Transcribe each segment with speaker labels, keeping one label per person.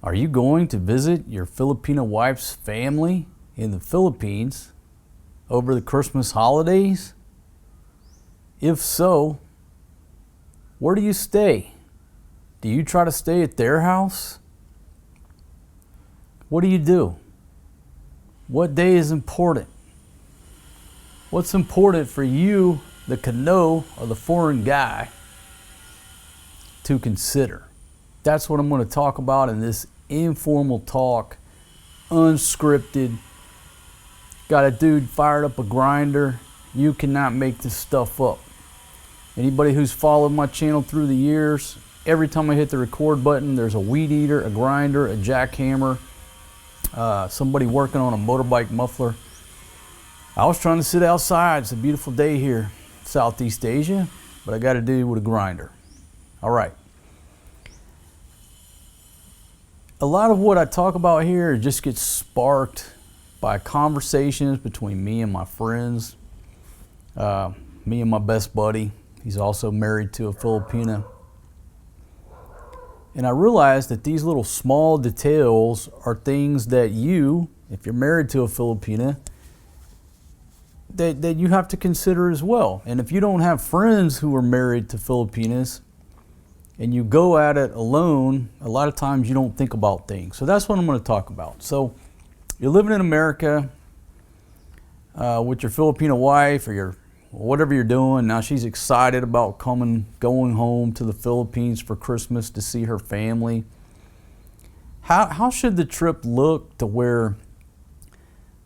Speaker 1: Are you going to visit your Filipino wife's family in the Philippines over the Christmas holidays? If so, where do you stay? Do you try to stay at their house? What do you do? What day is important? What's important for you, the Kano or the foreign guy, to consider? That's what I'm going to talk about in this informal talk, unscripted. Got a dude fired up a grinder. You cannot make this stuff up. Anybody who's followed my channel through the years, every time I hit the record button, there's a weed eater, a grinder, a jackhammer, somebody working on a motorbike muffler. I was trying to sit outside. It's a beautiful day here, Southeast Asia, but I got to do with a grinder. All right. A lot of what I talk about here just gets sparked by conversations between me and my friends, me and my best buddy. He's also married to a Filipina. And I realized that these little small details are things that you, if you're married to a Filipina, that you have to consider as well. And if you don't have friends who are married to Filipinas and you go at it alone, a lot of times you don't think about things. So that's what I'm going to talk about. So you're living in America with your Filipino wife or whatever you're doing. Now she's excited about going home to the Philippines for Christmas to see her family. How should the trip look to where,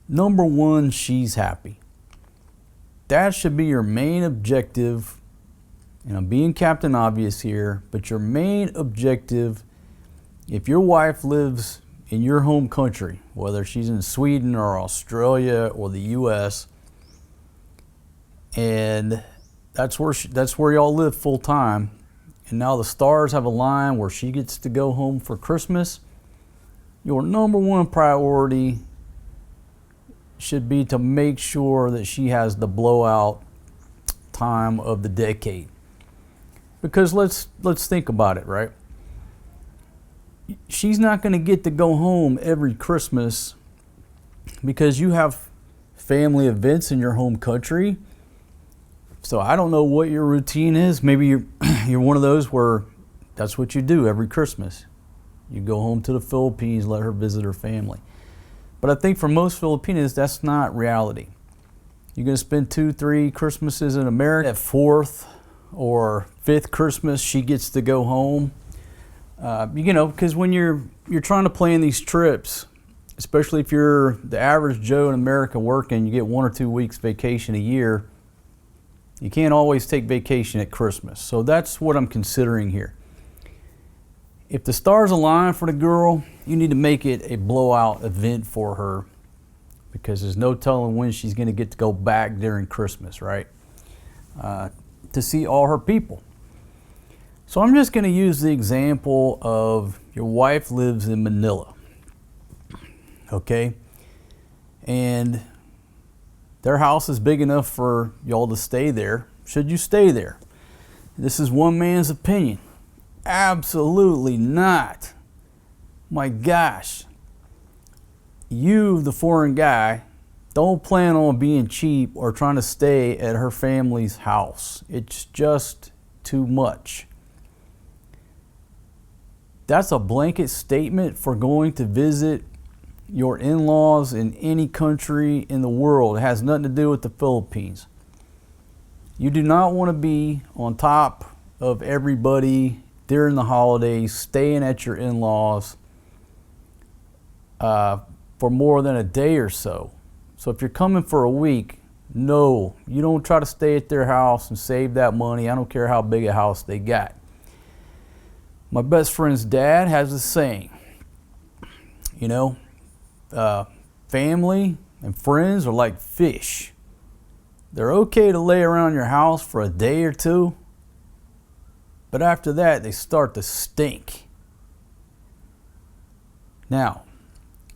Speaker 1: number one, she's happy? That should be your main objective. And I'm being Captain Obvious here, but your main objective, if your wife lives in your home country, whether she's in Sweden or Australia or the US, and that's where y'all live full time, and now the stars have aligned where she gets to go home for Christmas, your number one priority should be to make sure that she has the blowout time of the decade. Because let's think about it, right? She's not going to get to go home every Christmas because you have family events in your home country. So I don't know what your routine is. Maybe you're one of those where that's what you do every Christmas. You go home to the Philippines, let her visit her family. But I think for most Filipinos, that's not reality. You're going to spend 2-3 Christmases in America. At fourth or fifth Christmas, she gets to go home. Because when you're trying to plan these trips, especially if you're the average Joe in America working, you get 1 or 2 weeks vacation a year. You can't always take vacation at Christmas. So that's what I'm considering here. If the stars align for the girl, you need to make it a blowout event for her, because there's no telling when she's going to get to go back during Christmas, right? To see all her people. So I'm just going to use the example of your wife lives in Manila, okay? And their house is big enough for y'all to stay there. Should you stay there? This is one man's opinion. Absolutely not. My gosh. You, the foreign guy, don't plan on being cheap or trying to stay at her family's house. It's just too much. That's a blanket statement for going to visit your in-laws in any country in the world. It has nothing to do with the Philippines. You do not want to be on top of everybody during the holidays, staying at your in-laws for more than a day or so. So if you're coming for a week, no, you don't try to stay at their house and save that money. I don't care how big a house they got. My best friend's dad has a saying, family and friends are like fish. They're okay to lay around your house for a day or two, but after that, they start to stink. Now,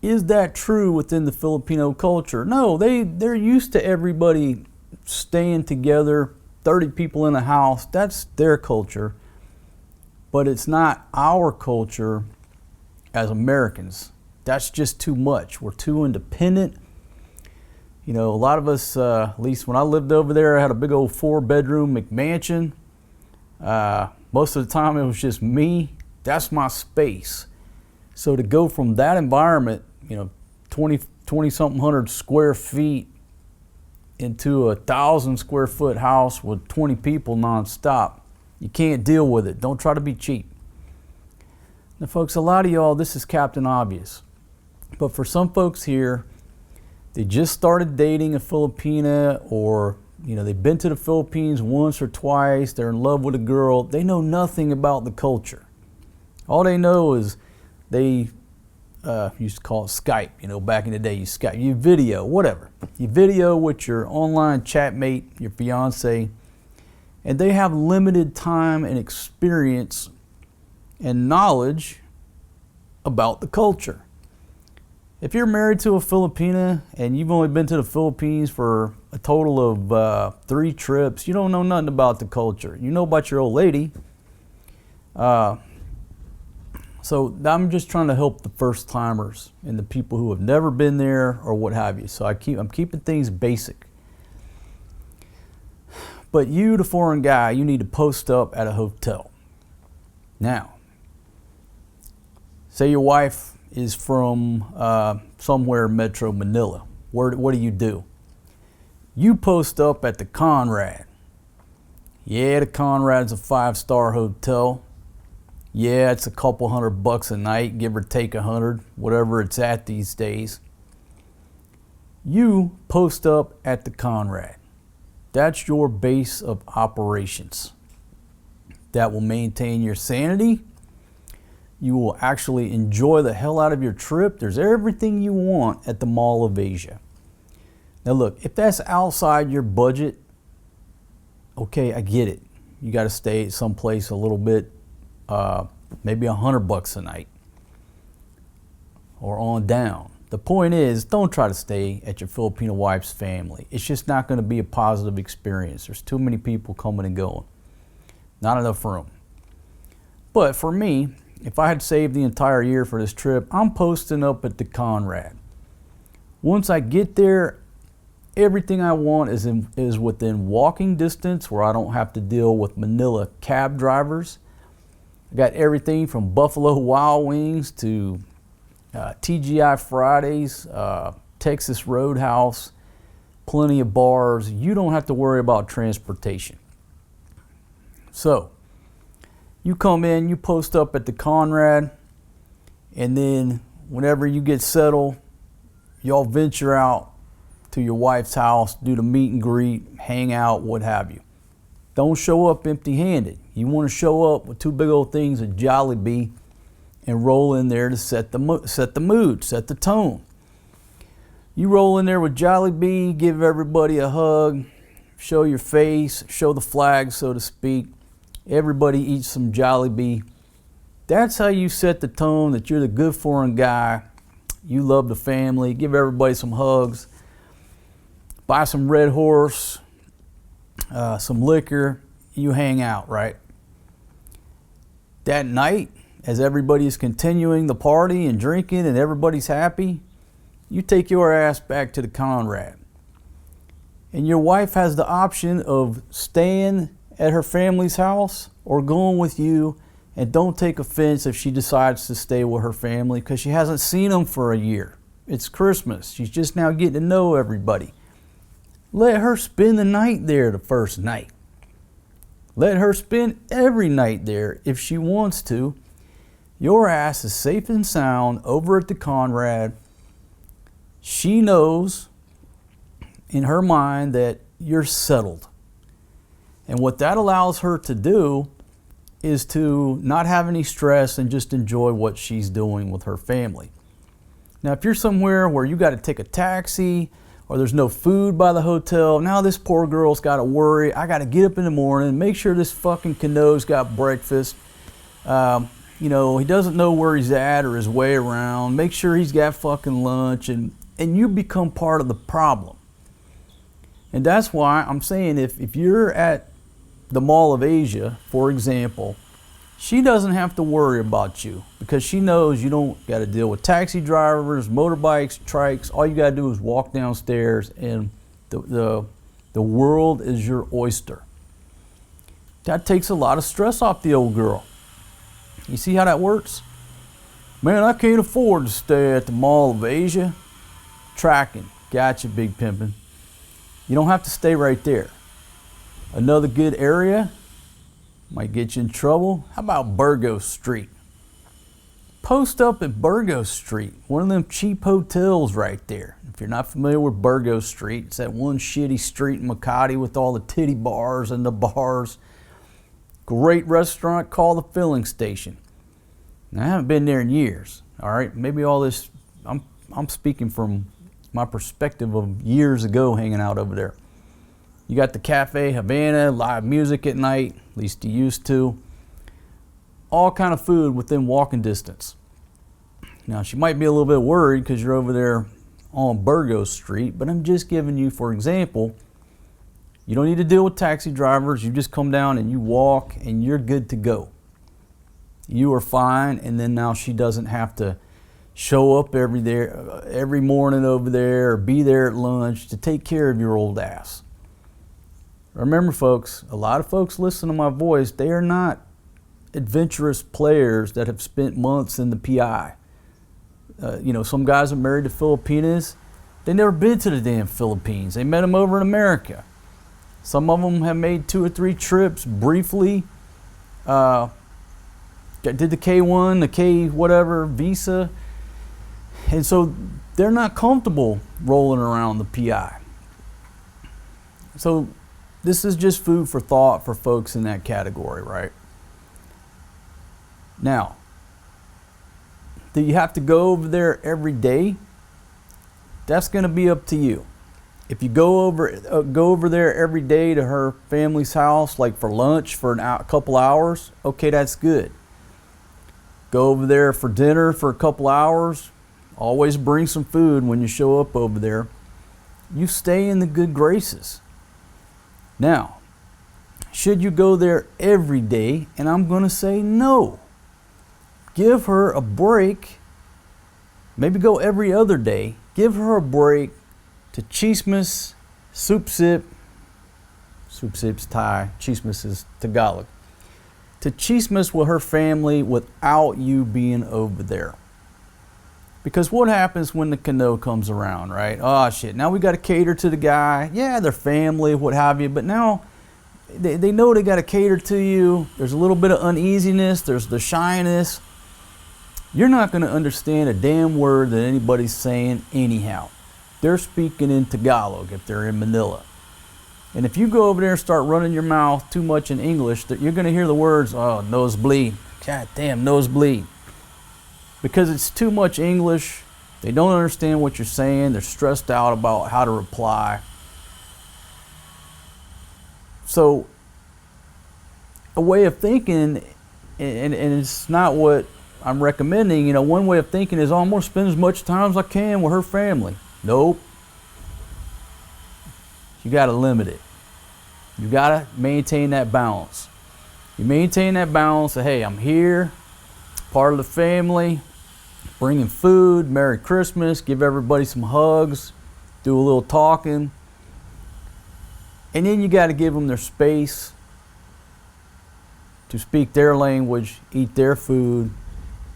Speaker 1: is that true within the Filipino culture? No, they're used to everybody staying together, 30 people in a house. That's their culture. But it's not our culture as Americans. That's just too much. We're too independent. You know, a lot of us, at least when I lived over there, I had a big old 4-bedroom McMansion. Most of the time it was just me. That's my space. So to go from that environment, you know, 20 something hundred square feet into 1,000 square foot house with 20 people nonstop, you can't deal with it. Don't try to be cheap. Now folks, a lot of y'all, this is Captain Obvious. But for some folks here, they just started dating a Filipina, or you know, they've been to the Philippines once or twice, they're in love with a girl, they know nothing about the culture. All they know is they used to call it Skype, you know, back in the day, you Skype, you video, whatever. You video with your online chat mate, your fiance, and they have limited time and experience and knowledge about the culture. If you're married to a Filipina and you've only been to the Philippines for a total of 3 trips, you don't know nothing about the culture. You know about your old lady. So I'm just trying to help the first timers and the people who have never been there or what have you. So I'm keeping things basic. But you, the foreign guy, you need to post up at a hotel. Now, say your wife is from somewhere in Metro Manila. What do? You post up at the Conrad. Yeah, the Conrad's a 5-star hotel. Yeah, it's a couple $100 a night, give or take 100, whatever it's at these days. You post up at the Conrad. That's your base of operations. That will maintain your sanity. You will actually enjoy the hell out of your trip. There's everything you want at the Mall of Asia. Now look, if that's outside your budget, okay, I get it. You got to stay someplace a little bit, maybe $100 a night or on down. The point is, don't try to stay at your Filipino wife's family. It's just not going to be a positive experience. There's too many people coming and going. Not enough room. But for me, if I had saved the entire year for this trip, I'm posting up at the Conrad. Once I get there, everything I want is within walking distance, where I don't have to deal with Manila cab drivers. I got everything from Buffalo Wild Wings to TGI Fridays, Texas Roadhouse, plenty of bars. You don't have to worry about transportation. So, you come in, you post up at the Conrad, and then whenever you get settled, y'all venture out to your wife's house, do the meet and greet, hang out, what have you. Don't show up empty-handed. You want to show up with 2 big old things of Jollibee and roll in there to set the mood, set the tone. You roll in there with Jollibee, give everybody a hug, show your face, show the flag, so to speak. Everybody eats some Jollibee. That's how you set the tone that you're the good foreign guy. You love the family. Give everybody some hugs. Buy some Red Horse, some liquor. You hang out, right? That night, as everybody is continuing the party and drinking and everybody's happy, you take your ass back to the Conrad. And your wife has the option of staying at her family's house or going with you, and don't take offense if she decides to stay with her family because she hasn't seen them for a year. It's Christmas. She's just now getting to know everybody. Let her spend the night there the first night. Let her spend every night there if she wants to. Your ass is safe and sound over at the Conrad. She knows in her mind that you're settled. And what that allows her to do is to not have any stress and just enjoy what she's doing with her family. Now, if you're somewhere where you got to take a taxi or there's no food by the hotel, now this poor girl's got to worry. I got to get up in the morning, make sure this fucking Cano's got breakfast. You know, he doesn't know where he's at or his way around. Make sure he's got fucking lunch, and you become part of the problem. And that's why I'm saying if you're at the Mall of Asia, for example, She doesn't have to worry about you because she knows you don't got to deal with taxi drivers, motorbikes, trikes. All you got to do is walk downstairs and the world is your oyster. That takes a lot of stress off the old girl. You see how that works? Man, I can't afford to stay at the Mall of Asia. Tracking. Gotcha, big pimpin'. You don't have to stay right there. Another good area might get you in trouble. How about Burgos Street? Post up at Burgos Street, one of them cheap hotels right there. If you're not familiar with Burgos Street, it's that one shitty street in Makati with all the titty bars and the bars. Great restaurant called the Filling Station. Now, I haven't been there in years, all right? Maybe all this, I'm speaking from my perspective of years ago hanging out over there. You got the Cafe Havana, live music at night, at least you used to. All kind of food within walking distance. Now, she might be a little bit worried because you're over there on Burgos Street, but I'm just giving you, for example, you don't need to deal with taxi drivers. You just come down and you walk and you're good to go. You are fine, and then now she doesn't have to show up every morning over there or be there at lunch to take care of your old ass. Remember, folks, a lot of folks listen to my voice. They are not adventurous players that have spent months in the PI. Some guys are married to Filipinas. They never been to the damn Philippines. They met them over in America. Some of them have made 2 or 3 trips briefly. Did the K1, the K whatever, visa. And so they're not comfortable rolling around the PI. So this is just food for thought for folks in that category, right? Now, do you have to go over there every day? That's going to be up to you. If you go over there every day to her family's house, like for lunch for a couple hours, okay, that's good. Go over there for dinner for a couple hours. Always bring some food when you show up over there. You stay in the good graces. Now, should you go there every day? And I'm going to say no. Give her a break. Maybe go every other day. Give her a break to Chismis, Soup Sip. Soup Sip's Thai. Chismis is Tagalog. To Chismis with her family without you being over there. Because what happens when the canoe comes around, right? Oh shit, now we got to cater to the guy. Yeah, their family, what have you, but now they know they got to cater to you. There's a little bit of uneasiness, there's the shyness. You're not going to understand a damn word that anybody's saying anyhow. They're speaking in Tagalog if they're in Manila. And if you go over there and start running your mouth too much in English, you're going to hear the words, oh, nosebleed. God damn, nosebleed. Because it's too much English. They don't understand what you're saying. They're stressed out about how to reply. So a way of thinking, and it's not what I'm recommending, one way of thinking is, oh, I'm going to spend as much time as I can with her family. Nope. You got to limit it. You got to maintain that balance. You maintain that balance of, hey, I'm here, part of the family, bringing food, Merry Christmas, give everybody some hugs, do a little talking. And then you got to give them their space to speak their language, eat their food,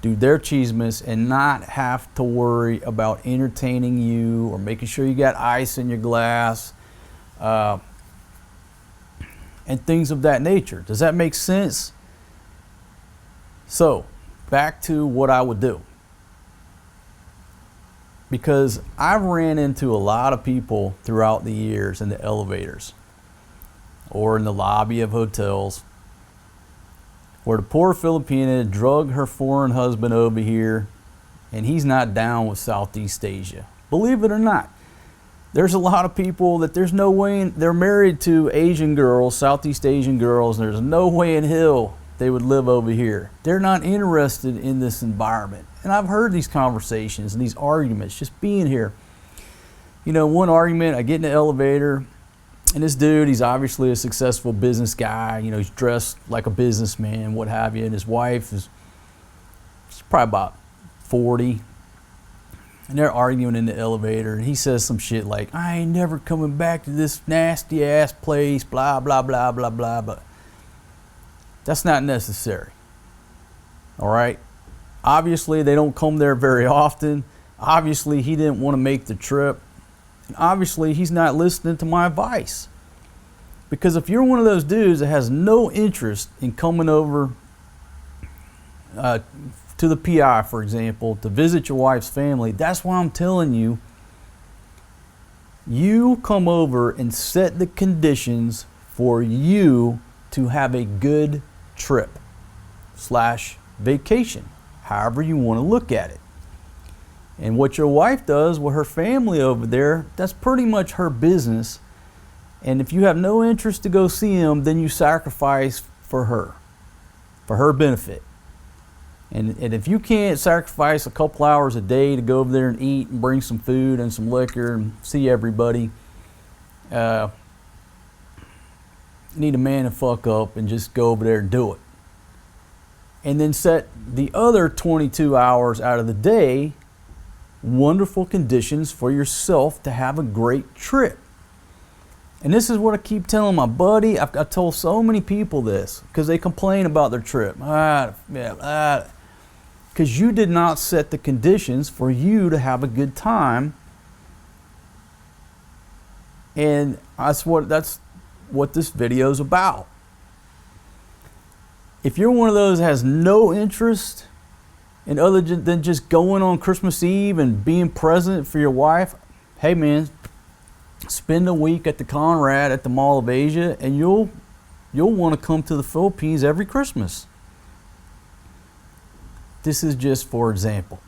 Speaker 1: do their chismes, and not have to worry about entertaining you or making sure you got ice in your glass. And things of that nature. Does that make sense? So, back to what I would do. Because I've ran into a lot of people throughout the years in the elevators or in the lobby of hotels where the poor Filipina drug her foreign husband over here and he's not down with Southeast Asia. Believe it or not. There's a lot of people that there's no way they're married to Asian girls, Southeast Asian girls, and there's no way in hell they would live over here. They're not interested in this environment. And I've heard these conversations and these arguments just being here. One argument, I get in the elevator And this dude, he's obviously a successful business guy. You know, he's dressed like a businessman, what have you. And his wife is, she's probably about 40. And they're arguing in the elevator. And he says some shit like, I ain't never coming back to this nasty ass place, blah, blah, blah, blah, blah. But that's not necessary. All right? Obviously, they don't come there very often. Obviously, he didn't want to make the trip. And obviously, he's not listening to my advice. Because if you're one of those dudes that has no interest in coming over to the PI, for example, to visit your wife's family, that's why I'm telling you, you come over and set the conditions for you to have a good trip / vacation, however you want to look at it. And what your wife does with her family over there, that's pretty much her business. And if you have no interest to go see them, then you sacrifice for her benefit. And if you can't sacrifice a couple hours a day to go over there and eat and bring some food and some liquor and see everybody, you need a man to fuck up and just go over there and do it. And then set the other 22 hours out of the day wonderful conditions for yourself to have a great trip. And this is what I keep telling my buddy. I've told so many people this because they complain about their trip. Because you did not set the conditions for you to have a good time. And that's what this video is about. If you're one of those that has no interest in other than just going on Christmas Eve and being present for your wife, hey man, spend a week at the Conrad at the Mall of Asia and you'll want to come to the Philippines every Christmas. This is just for example.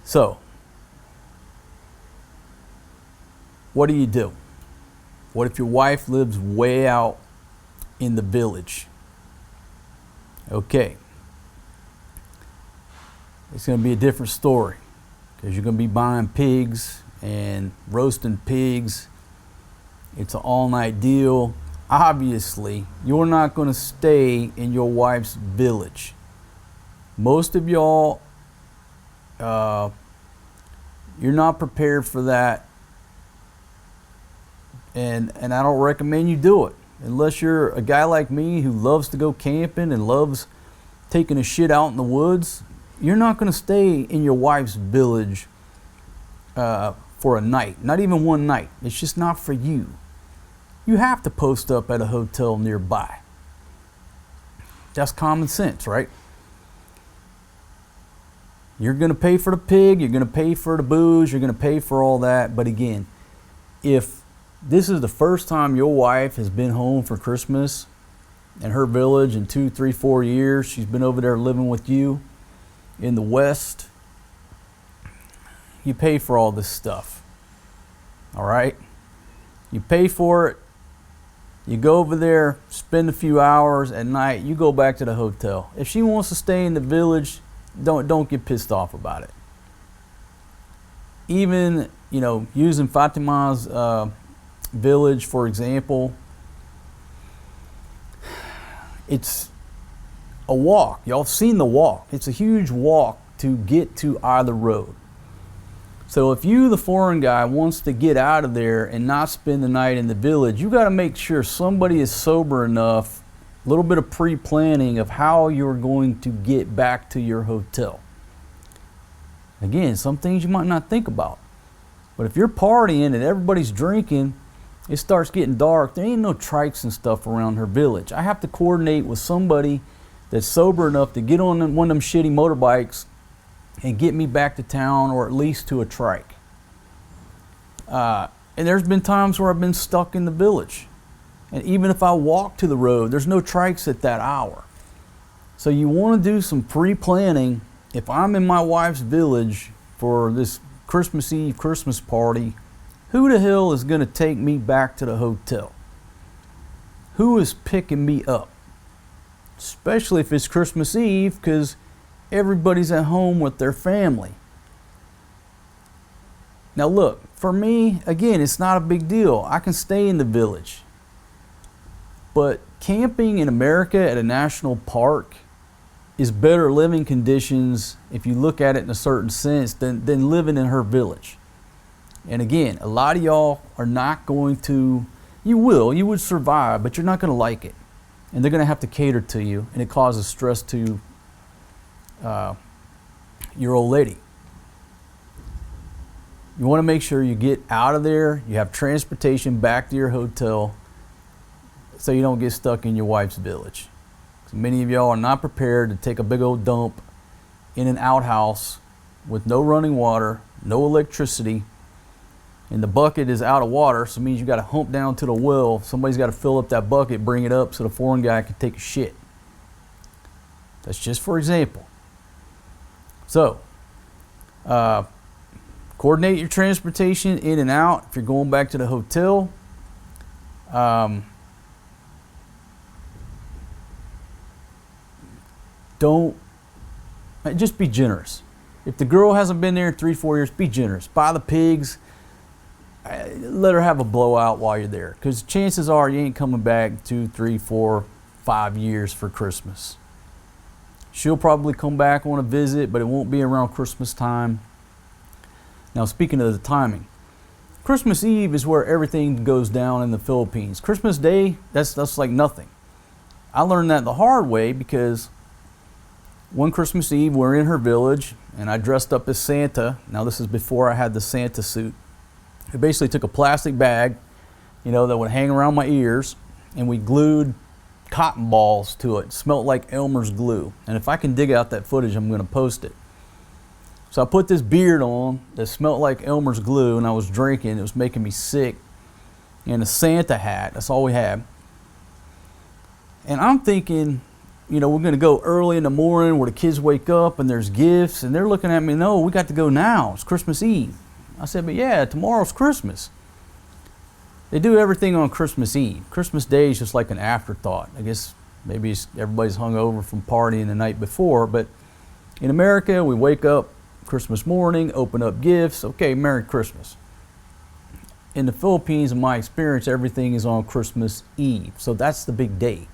Speaker 1: So, what do? What if your wife lives way out in the village? Okay, it's going to be a different story because you're going to be buying pigs and roasting pigs. It's an all-night deal. Obviously, you're not going to stay in your wife's village. Most of y'all, you're not prepared for that, and I don't recommend you do it. Unless you're a guy like me who loves to go camping and loves taking a shit out in the woods, you're not going to stay in your wife's village for a night. Not even one night. It's just not for you. You have to post up at a hotel nearby. That's common sense, right? You're going to pay for the pig. You're going to pay for the booze. You're going to pay for all that. But again, if this is the first time your wife has been home for Christmas in her village in 2, 3, 4 years. She's been over there living with you in the West. You pay for all this stuff. All right? You pay for it. You go over there, spend a few hours at night. You go back to the hotel. If she wants to stay in the village, don't get pissed off about it. Even, using Fatima's village, for example, it's a walk. Y'all have seen the walk. It's a huge walk to get to either road. So if you, the foreign guy, wants to get out of there and not spend the night in the village, you got to make sure somebody is sober enough, a little bit of pre-planning of how you're going to get back to your hotel. Again, some things you might not think about. But if you're partying and everybody's drinking, it starts getting dark. There ain't no trikes and stuff around her village. I have to coordinate with somebody that's sober enough to get on one of them shitty motorbikes and get me back to town or at least to a trike. And there's been times where I've been stuck in the village. And even if I walk to the road, there's no trikes at that hour. So you want to do some pre-planning. If I'm in my wife's village for this Christmas Eve Christmas party, who the hell is going to take me back to the hotel? Who is picking me up? Especially if it's Christmas Eve, because everybody's at home with their family. Now look, for me, again, it's not a big deal. I can stay in the village. But camping in America at a national park is better living conditions, if you look at it in a certain sense, than living in her village. And again, a lot of y'all are not going to, you would survive, but you're not going to like it. And they're going to have to cater to you, and it causes stress to your old lady. You want to make sure you get out of there, you have transportation back to your hotel so you don't get stuck in your wife's village. So many of y'all are not prepared to take a big old dump in an outhouse with no running water, no electricity, and the bucket is out of water, so it means you got to hump down to the well. Somebody's got to fill up that bucket, bring it up so the foreign guy can take a shit. That's just for example. So, coordinate your transportation in and out if you're going back to the hotel. Just be generous. If the girl hasn't been there in 3-4 years, be generous. Buy the pigs. Let her have a blowout while you're there, because chances are you ain't coming back 2, 3, 4, 5 years for Christmas. She'll probably come back on a visit, but it won't be around Christmas time. Now, speaking of the timing, Christmas Eve is where everything goes down in the Philippines. Christmas Day, that's like nothing. I learned that the hard way, because one Christmas Eve we're in her village and I dressed up as Santa. Now this is before I had the Santa suit. I basically took a plastic bag, that would hang around my ears, and we glued cotton balls to it. It smelled like Elmer's glue. And if I can dig out that footage, I'm going to post it. So I put this beard on that smelled like Elmer's glue, and I was drinking. It was making me sick. And a Santa hat, that's all we had. And I'm thinking, we're going to go early in the morning where the kids wake up and there's gifts. And they're looking at me, no, we got to go now. It's Christmas Eve. I said, but yeah, tomorrow's Christmas. They do everything on Christmas Eve. Christmas Day is just like an afterthought. I guess maybe everybody's hungover from partying the night before. But in America, we wake up Christmas morning, open up gifts. Okay, Merry Christmas. In the Philippines, in my experience, everything is on Christmas Eve. So that's the big day.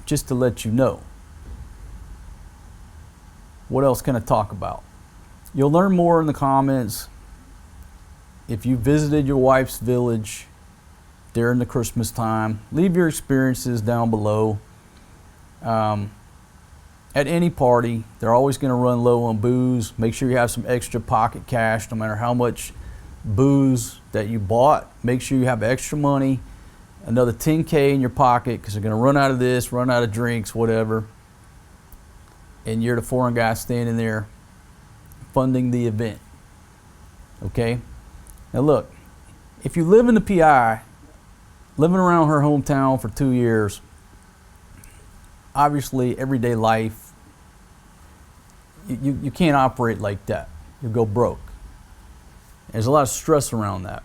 Speaker 1: Just to let you know. What else can I talk about? You'll learn more in the comments. If you visited your wife's village during the Christmas time, leave your experiences down below. At any party, they're always going to run low on booze. Make sure you have some extra pocket cash, no matter how much booze that you bought. Make sure you have extra money, another $10K in your pocket, because they're going to run out of this, run out of drinks, whatever. And you're the foreign guy standing there funding the event. Okay? Now look, if you live in the PI, living around her hometown for 2 years, obviously everyday life, you can't operate like that. You'll go broke. There's a lot of stress around that.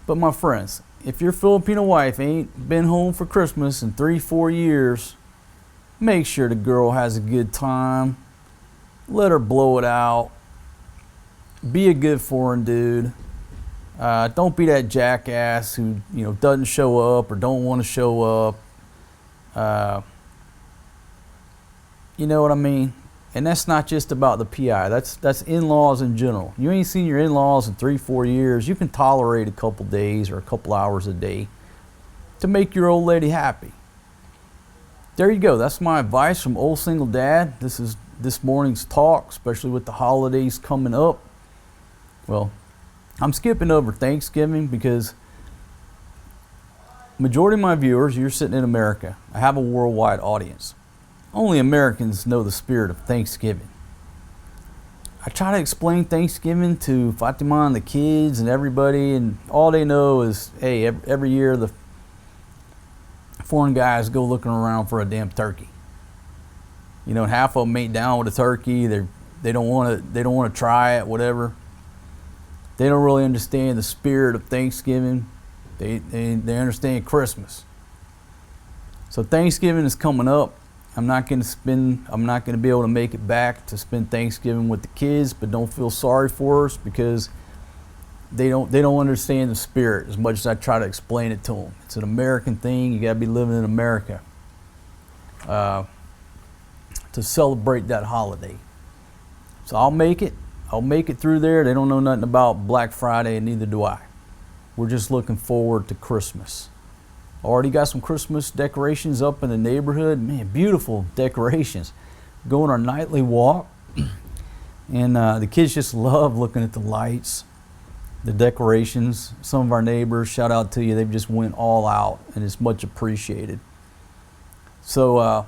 Speaker 1: But my friends, if your Filipino wife ain't been home for Christmas in 3-4 years, make sure the girl has a good time. Let her blow it out. Be a good foreign dude. Don't be that jackass who doesn't show up or don't want to show up. You know what I mean? And that's not just about the PI. That's in-laws in general. You ain't seen your in-laws in 3-4 years. You can tolerate a couple days or a couple hours a day to make your old lady happy. There you go. That's my advice from Old Single Dad. This is this morning's talk, especially with the holidays coming up. Well, I'm skipping over Thanksgiving because majority of my viewers, you're sitting in America. I have a worldwide audience. Only Americans know the spirit of Thanksgiving. I try to explain Thanksgiving to Fatima and the kids and everybody, and all they know is, hey, every year the foreign guys go looking around for a damn turkey. And half of them ain't down with a turkey. They don't want to try it, whatever. They don't really understand the spirit of Thanksgiving. They understand Christmas. So Thanksgiving is coming up. I'm not going to be able to make it back to spend Thanksgiving with the kids, but don't feel sorry for us, because they don't understand the spirit as much as I try to explain it to them. It's an American thing. You got to be living in America to celebrate that holiday. So I'll make it through there. They don't know nothing about Black Friday, and neither do I. We're just looking forward to Christmas. Already got some Christmas decorations up in the neighborhood. Man, beautiful decorations. Go on our nightly walk, and the kids just love looking at the lights, the decorations. Some of our neighbors, shout out to you, they've just went all out, and it's much appreciated. So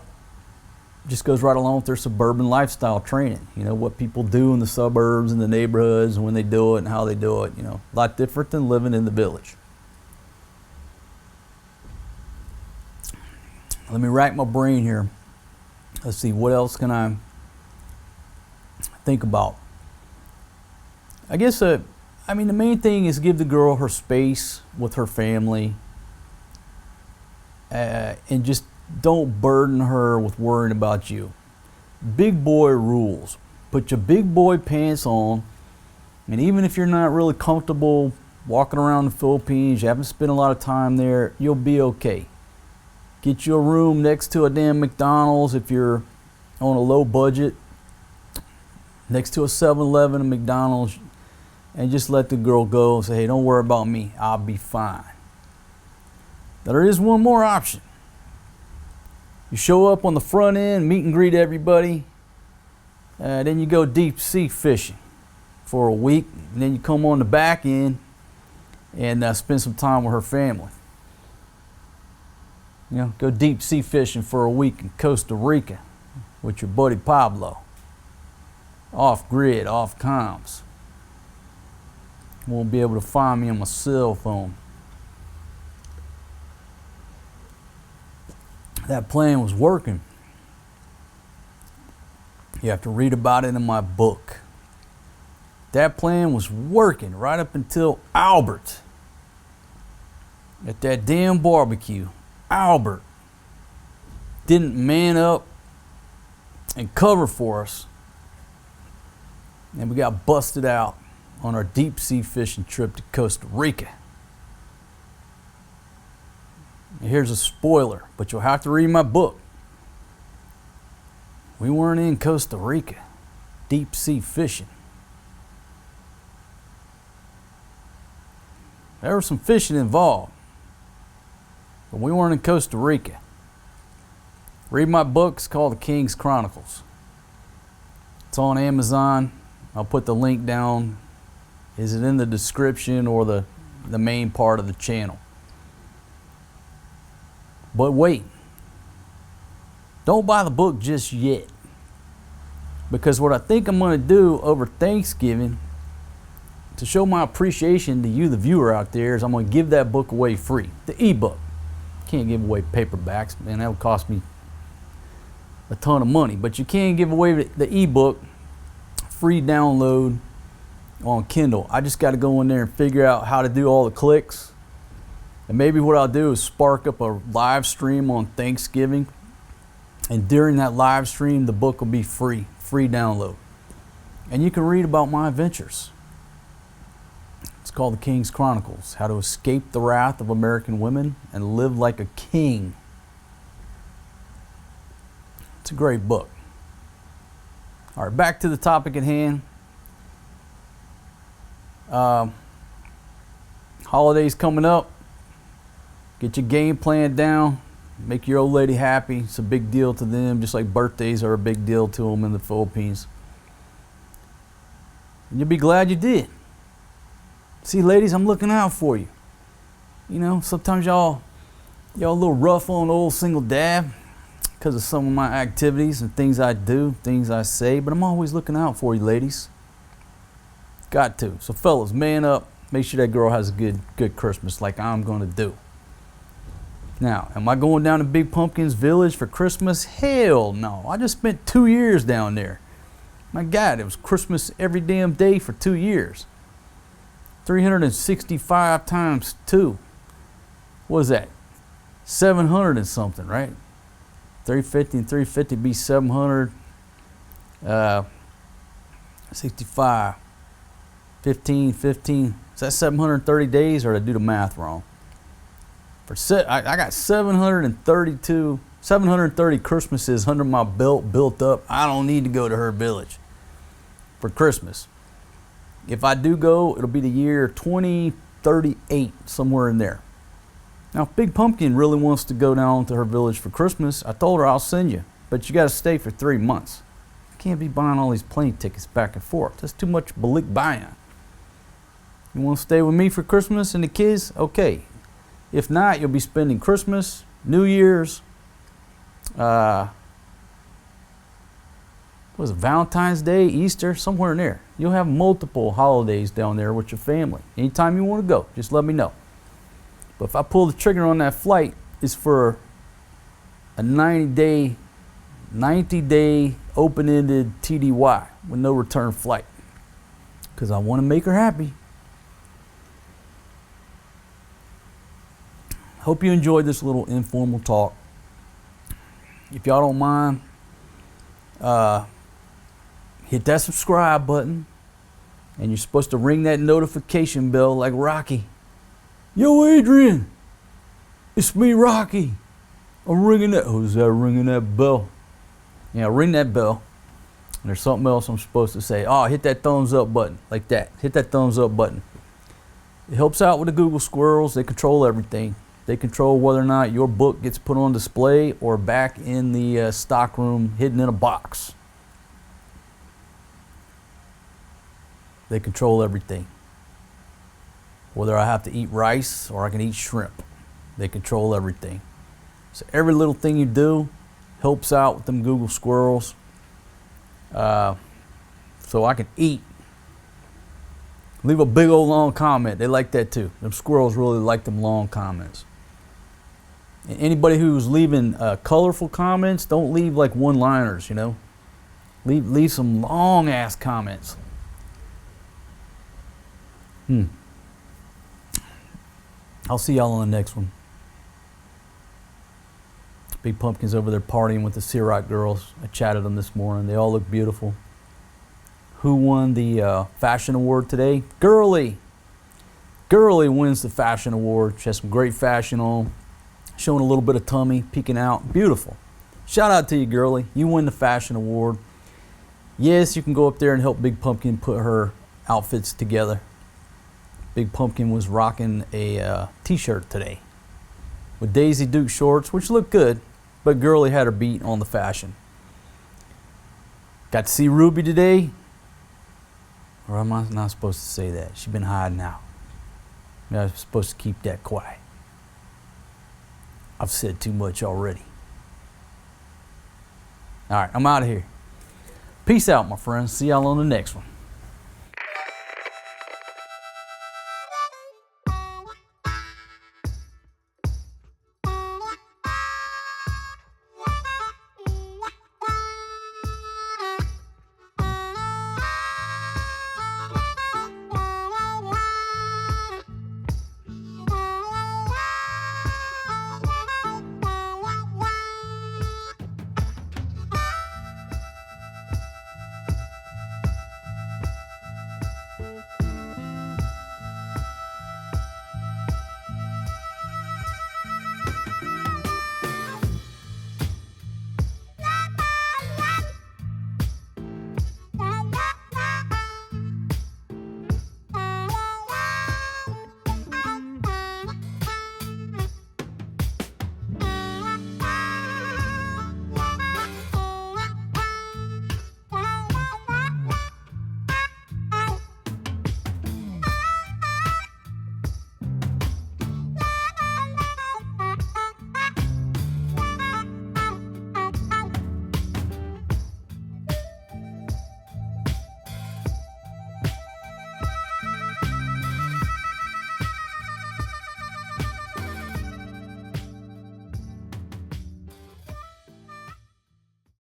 Speaker 1: just goes right along with their suburban lifestyle training. You know, what people do in the suburbs and the neighborhoods, and when they do it and how they do it. You know, a lot different than living in the village. Let me rack my brain here. Let's see, what else can I think about? I guess, the main thing is give the girl her space with her family, and just don't burden her with worrying about you. Big boy rules. Put your big boy pants on, and even if you're not really comfortable walking around the Philippines, you haven't spent a lot of time there, you'll be okay. Get you a room next to a damn McDonald's if you're on a low budget, next to a 7-Eleven, a McDonald's, and just let the girl go and say, hey, don't worry about me, I'll be fine. There is one more option. You show up on the front end, meet and greet everybody, then you go deep sea fishing for a week, and then you come on the back end and spend some time with her family. You know, go deep sea fishing for a week in Costa Rica with your buddy Pablo. Off grid, off comms. Won't be able to find me on my cell phone. That plan was working. You have to read about it in my book. That plan was working right up until Albert at that damn barbecue. Albert didn't man up and cover for us, and we got busted out on our deep sea fishing trip to Costa Rica. And here's a spoiler, but you'll have to read my book. We weren't in Costa Rica deep sea fishing. There was some fishing involved, but we weren't in Costa Rica. Read my book. It's called The King's Chronicles. It's on Amazon. I'll put the link down. Is it in the description or the main part of the channel? But wait. Don't buy the book just yet. Because what I think I'm going to do over Thanksgiving, to show my appreciation to you, the viewer out there, is I'm going to give that book away free. The ebook. Can't give away paperbacks, man, that would cost me a ton of money, but you can give away the ebook, free download on Kindle. I just got to go in there and figure out how to do all the clicks, and maybe what I'll do is spark up a live stream on Thanksgiving, and during that live stream the book will be free download, and you can read about my adventures. It's called The King's Chronicles, How to Escape the Wrath of American Women and Live Like a King. It's a great book. All right, back to the topic at hand. Holidays coming up. Get your game plan down. Make your old lady happy. It's a big deal to them, just like birthdays are a big deal to them in the Philippines. And you'll be glad you did. See, ladies, I'm looking out for you. You know, sometimes y'all a little rough on old single dad because of some of my activities and things I do, things I say, but I'm always looking out for you, ladies. Got to. So, fellas, man up. Make sure that girl has a good Christmas like I'm going to do. Now, am I going down to Big Pumpkins Village for Christmas? Hell no. I just spent 2 years down there. My God, it was Christmas every damn day for 2 years. 365 times 2. What is that? 700 and something, right? 350 and 350 be 700. 65. 15. Is that 730 days, or did I do the math wrong? I got 730 Christmases under my belt, built up. I don't need to go to her village for Christmas. If I do go, it'll be the year 2038, somewhere in there. Now, if Big Pumpkin really wants to go down to her village for Christmas, I told her I'll send you, but you got to stay for 3 months. You can't be buying all these plane tickets back and forth. That's too much balik buying. You want to stay with me for Christmas and the kids? Okay. If not, you'll be spending Christmas, New Year's, what was it, Valentine's Day, Easter, somewhere in there. You'll have multiple holidays down there with your family. Anytime you want to go, just let me know. But if I pull the trigger on that flight, it's for a 90-day open-ended TDY with no return flight, because I want to make her happy. Hope you enjoyed this little informal talk. If y'all don't mind, hit that subscribe button, and you're supposed to ring that notification bell like Rocky. Yo, Adrian, it's me, Rocky. I'm ringing that. Who's that ringing that bell? Yeah, ring that bell. And there's something else I'm supposed to say. Oh, hit that thumbs up button, like that. Hit that thumbs up button. It helps out with the Google squirrels. They control everything. They control whether or not your book gets put on display or back in the stock room hidden in a box. They control everything. Whether I have to eat rice or I can eat shrimp. They control everything. So every little thing you do helps out with them Google squirrels. So I can eat. Leave a big old long comment. They like that too. Them squirrels really like them long comments. And anybody who's leaving colorful comments, don't leave like one-liners, you know. Leave some long-ass comments. I'll see y'all on the next one. Big Pumpkin's over there partying with the Ciroc girls. I chatted them this morning. They all look beautiful. Who won the fashion award today? Girly. Girly wins the fashion award. She has some great fashion on. Showing a little bit of tummy, peeking out. Beautiful. Shout out to you, Girly. You win the fashion award. Yes, you can go up there and help Big Pumpkin put her outfits together. Big Pumpkin was rocking a t-shirt today with Daisy Duke shorts, which looked good, but Girly had her beat on the fashion. Got to see Ruby today. Or am I not supposed to say that? She's been hiding out. I'm supposed to keep that quiet. I've said too much already. All right, I'm out of here. Peace out, my friends. See y'all on the next one.